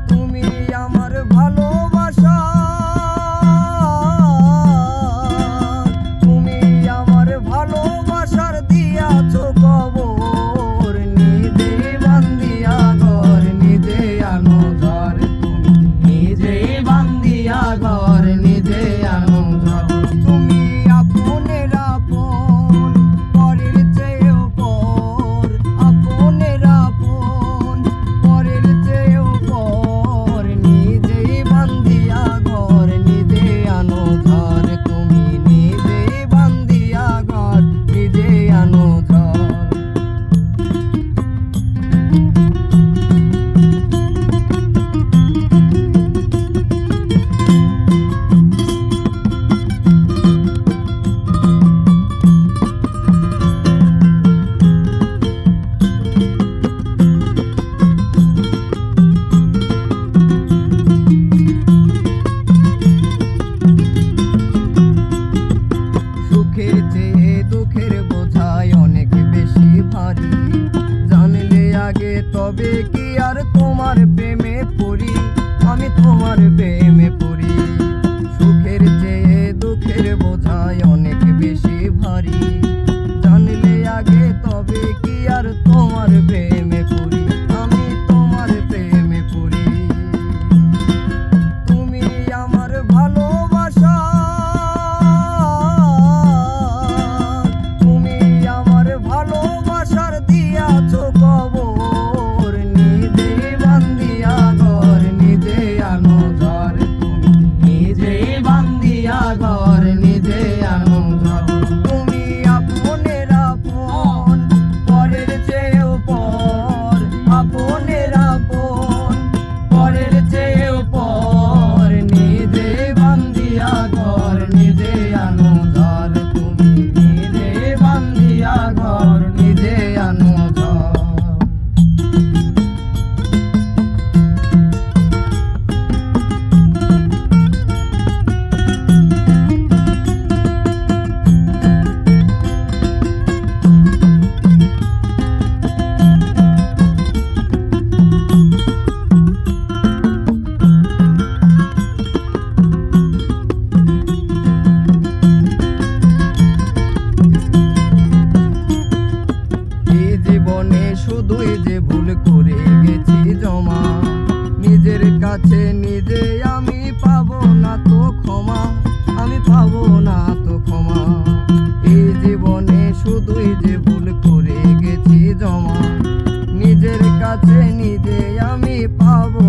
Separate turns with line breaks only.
তুমি আমার ভালোবাসা, তুমি আমার ভালোবাসার দিয়াছো কবর, নিজে বান্দিয়া ঘর নিজে আনো ঝড়, তুমি নিজে বান্দিয়া ঘর নিজে আনো ঝড়। তুমি আপনের আপন, পরের চেয়েও পর, আপনের আপন, পরের চেয়েও পর, নিজে বান্দিয়া ঘর নিজে আনো ঝড়, তুমি নিজে বান্দিয়া ঘর নিজে আনো ঝড়। সুখের চেয়ে দুঃখের বোঝায় অনেক বেশি ভারী, জানলে আগে তবে কি আর তোমার প্রেমে পড়ি, আমি তোমার প্রেমে পড়ি। সুখের চেয়ে দুঃখের বোঝায় অনেক বেশি ভারী, জানলে আগে তবে কি আর তোমার প্রেমে পড়ি, আমি তোমার প্রেমে পড়ি। তুমি আমার ভালোবাসা, তুমি আমার ভালোবাসার দিয়াছো কবর, নিজে বান্দিয়া ঘর নিজে আনো ঝড়, তুমি নিজে বান্দিয়া ঘর নিজে আনো ঝড়। তুমি আপনের আপন, পরের চেয়েও পর, আপনের আপন, পরের চেয়েও পর, নিজে বান্দিয়া ঘর নিজে আনো ঝড়, তুমি নিজে বান্দিয়া ঘর নিজে আনো ঝড়। এই জীবনে শুধুই যে ভুল করে গেছি জমা, নিজের কাছে নিজে আমি পাবো না তো ক্ষমা, আমি পাবো না তো ক্ষমা। এই জীবনে শুধুই যে ভুল করে গেছি জমা, নিজের কাছে নিজে আমি পাবো